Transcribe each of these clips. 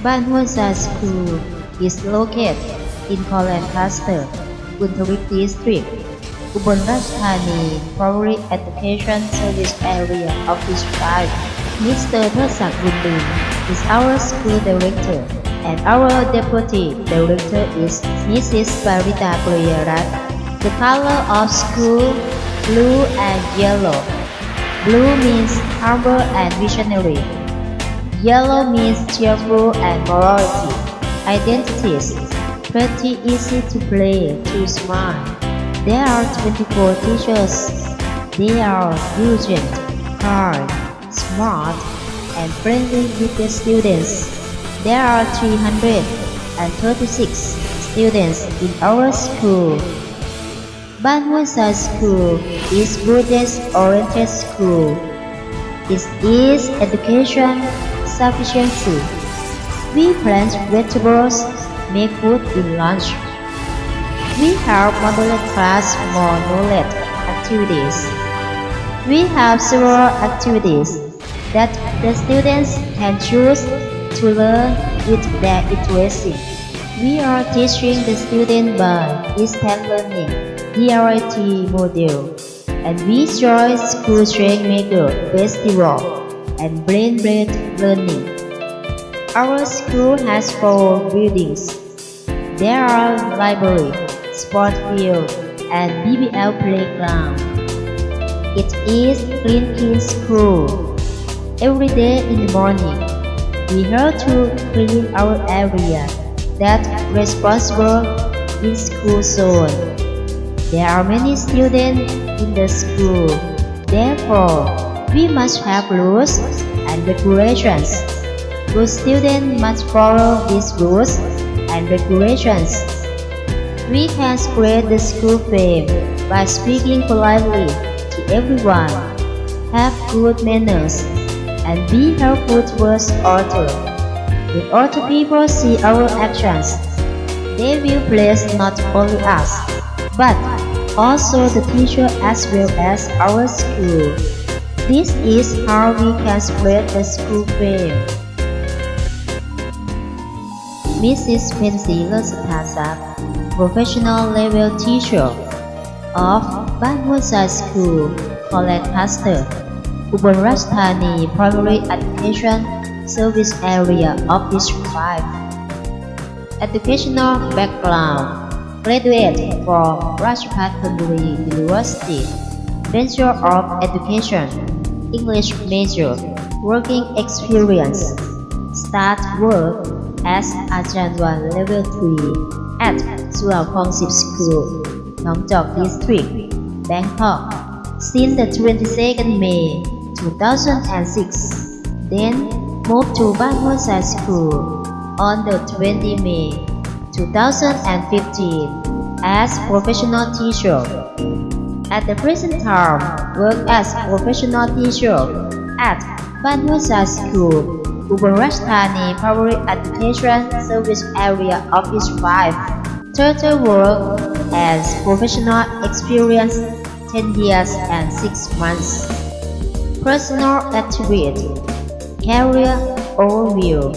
บ้านห้วยทราย School is located in Colland Cluster, Buntarik District, Ubon Ratchathani Primary Education Service Area Office 5. Mr. Thotsak Bunlin is our school director, and our deputy director is Mrs. Parita Priyarat. The color of school blue and yellow. Blue means humble and visionary. Yellow means cheerful and morality. Identities. Pretty easy to play, to smile. There are 24 teachers. They are diligent, kind, smart, and friendly with the students. There are 336 students in our school. Ban Hua Sai School is Buddhist-oriented school. It is education sufficiency. We plant vegetables, make food in lunch. We have modular class more knowledge activities. We have several activities that the students can choose to learn with their interest. We are teaching the students by distance learning, DRIT model, and we join school strength maker festival and brain-based learning. Our school has 4 buildings. There are library, sport field, and BBL playground. It is clean school. Every day in the morning, we have to clean our area that's responsible in school zone. There are many students in the school. Therefore, we must have rules and regulations. Good students must follow these rules and regulations. We can spread the school fame by speaking politely to everyone, have good manners, and be helpful towards others. When other people see our actions, they will praise not only us, but also the teacher as well as our school. This is how we can spread the school fame. Mrs. Pansy Lersathasap, professional level teacher of Ban Hua Sai School, Colland Cluster, Ubon Ratchathani Primary Education Service Area Office 5. Educational background: graduate from Ratchathani University, Bachelor of Education, English major, working experience. Start work as Ajanwan Level 3 at Suaphongsit School, Nong Jok District, Bangkok, since the 22nd May 2006. Then moved to Ban Hua Sai School on the 20 May 2015 as professional teacher. At the present time, work as professional teacher at Ban Hua Sai School, Ubon Ratchathani Primary Education Service Area Office 5. Total work as professional experience 10 years and 6 months. Personal attribute: career overview,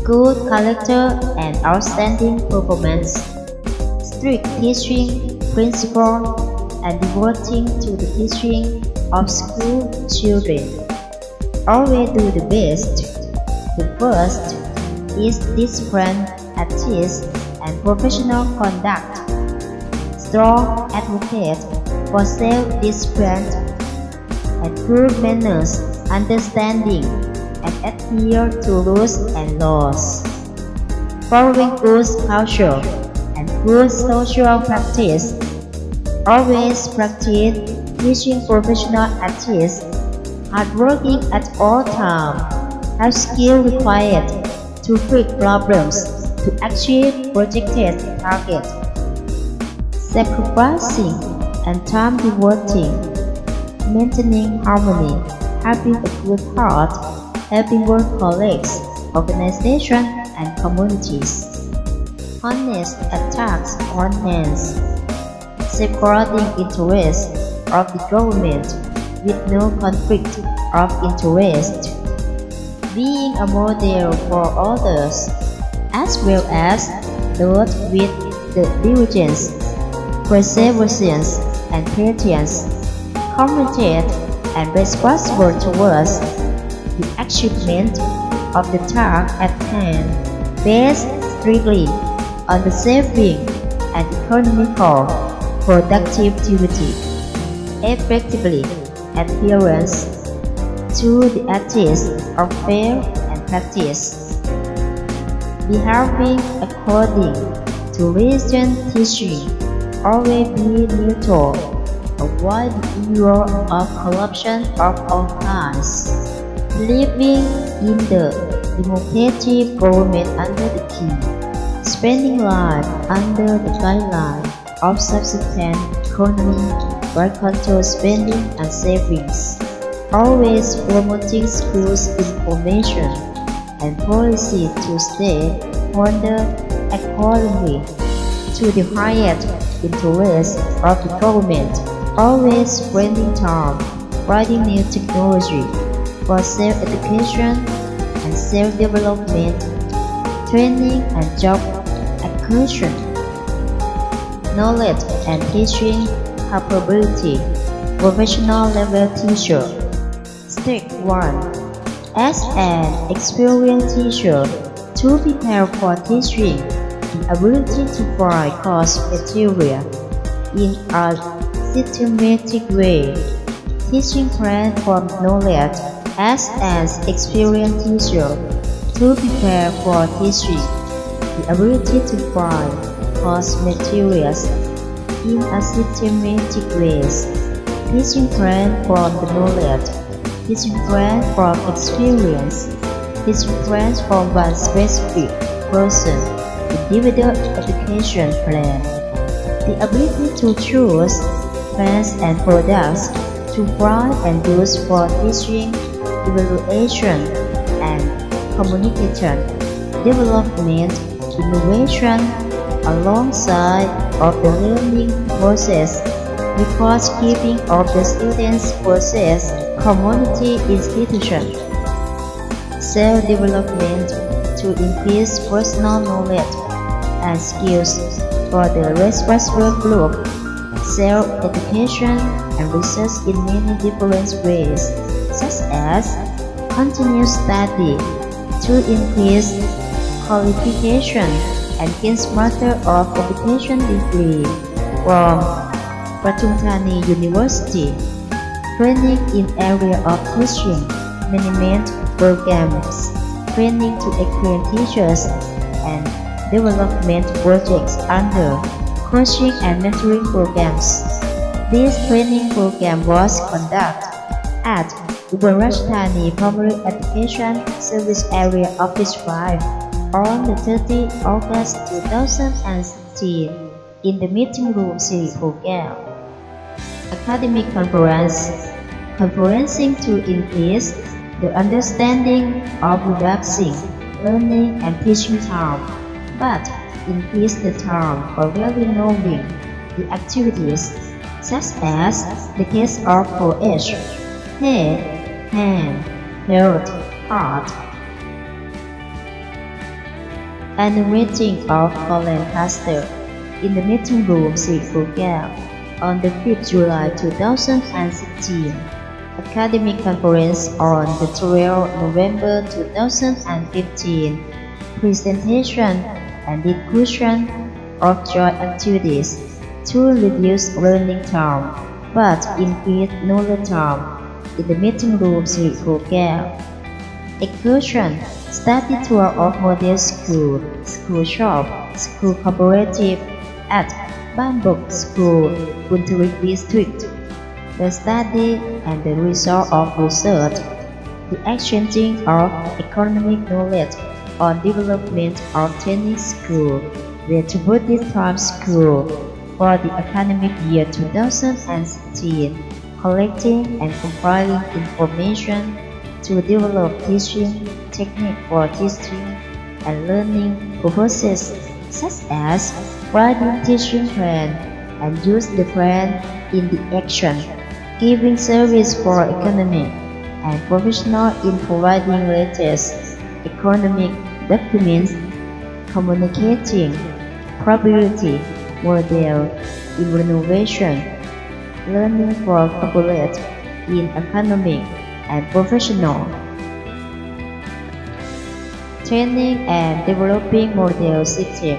good character and outstanding performance, strict teaching principle and devoting to the teaching of school children. Always do the best. The first is discipline, ethics, and professional conduct. Strong advocate for self-discipline and good manners, understanding, and adhere to rules and laws. Following good culture and good social practice. Always practice teaching professional ethics. Hardworking at all times. Have skill required to fix problems to achieve projected targets. Sacrificing and time devoting. Maintaining harmony. Having a good heart. Helping work colleagues, organization, and communities. Honest attacks on hands. Safeguarding interests of the government with no conflict of interest. being a model for others, as well as those with the diligence, perseverance, and patience, committed and responsible towards the achievement of the task at hand, based strictly on the saving and economical productivity, effectively adherence to the ethics of fair and practice, behaving according to reason teaching, always be neutral, avoid the evil of corruption of all kinds, believing in the democratic government under the king, spending life under the guideline of subsistence economy by control spending and savings, always promoting schools information and policy to stay under accordingly to the highest interest of the government, always spending time providing new technology for self-education and self-development, training and job acquisition, knowledge and teaching capability, professional level teacher. Step 1. As an experienced teacher, to prepare for teaching, the ability to provide course material in a systematic way, teaching plan from knowledge. As an experienced teacher, to prepare for teaching, the ability to provide course materials in a systematic way, teaching plan from the knowledge, teaching plan from experience, teaching plans from one specific person, individual education plan, the ability to choose plans and products to provide and use for teaching, evaluation, and communication, development, innovation, alongside of the learning process, record keeping of the students' process, community institution, self-development to increase personal knowledge and skills for the responsible group, self-education and research in many different ways, such as continuous study to increase qualification and gain Master of Education degree from Patumthani University, training in area of teaching, management programs, training to equip teachers, and development projects under coaching and mentoring programs. This training program was conducted at Ubon Ratchathani Primary Education Service Area Office 5 on the 30th August 2016 in the meeting room Siri Program. Academic Conference, conferencing to increase the understanding of relaxing, learning and teaching time, but increase the time for really knowing the activities, such as the case of OH, head, hand, health, heart, and the meeting of Colin Pastor in the meeting room Siri Program on the 5th July 2016. Academic Conference on the 12th November 2015. Presentation and discussion of joint activities to reduce learning time but increase knowledge time in the meeting room Siri Program. Excursion, study tour of model school, school shop, school cooperative at Bambuk School, Buntarik District. The study and the result of research, the exchanging of economic knowledge on development of training school, the Buddhist Prime School for the academic year 2016, collecting and compiling information to develop teaching technique for teaching and learning purposes, such as writing teaching plan and use the plan in the action, giving service for economic and professional in providing latest economic documents, communicating probability model in renovation, learning for corporate in economic and professional, training and developing model system.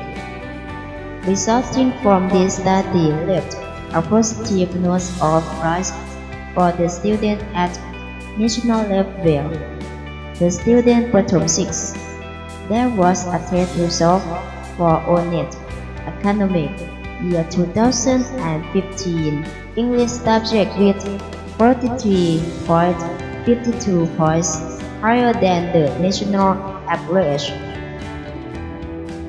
Resulting from this study left a positive note of price for the student at national level. The student Prathom 6. There was a test result for ONET Academic year 2015 English subject with 43.52 points, higher than the national average.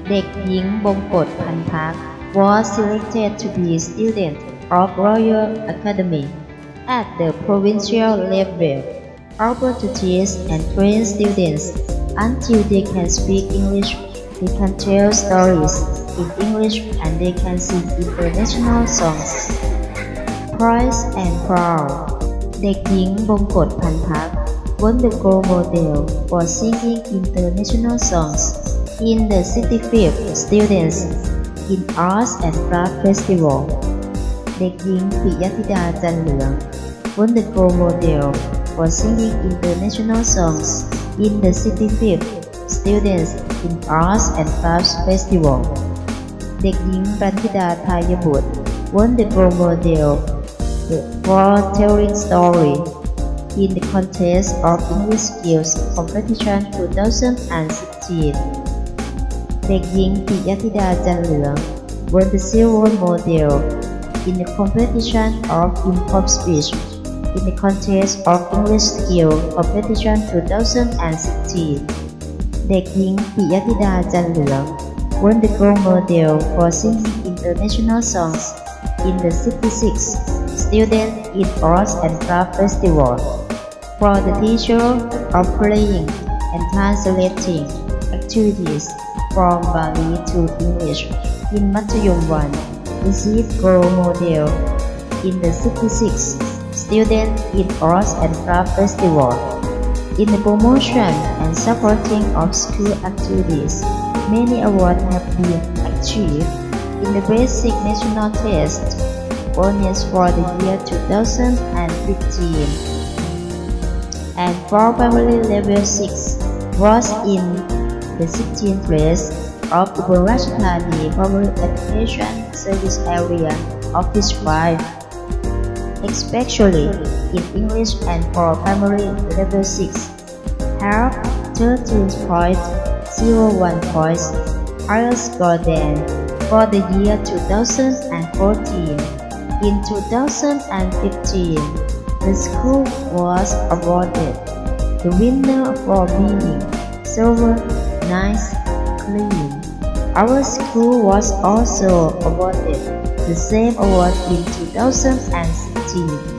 เด็กหญิงบงกฎพันพัก was selected to be student of Royal Academy at the provincial level, able to teach and train students until they can speak English, they can tell stories in English, and they can sing international songs. Prize and Proud เด็กหญิงบงกฎพันพัก won the gold medal for singing international songs in the 65th Students in Arts and Craft Festival. เด็กหญิงปิยธิดาจันเหลือง won the gold medal for singing international songs in the 65th Students in Arts and Crafts Festival. เด็กหญิงรันธิดาทายบุตร won the gold medal for telling story in the contest of English Skills Competition 2016. เด็กหญิงปิยธิดาจันเหลือง won the silver medal in the competition of improv speech in the contest of English Skill Competition 2016. เด็กหญิงปิยธิดาจันเหลือง won the gold medal for singing international songs in the 66th Student in Arts and Craft Festival. For the teacher of playing and translating activities from Bali to English in Mathayom 1 received gold medal in the 66th Student in Arts and Craft Festival. In the promotion and supporting of school activities, many awards have been achieved in the basic national test ONET for the year 2015. And for primary level 6 was in the 16th place of the Ubon Ratchathani Primary Education Service Area Office 5, especially in English, and for primary level 6 have 13.01 points, higher score than for the year 2014. In 2015, the school was awarded the winner for being silver, nice, clean. Our school was also awarded the same award in 2016.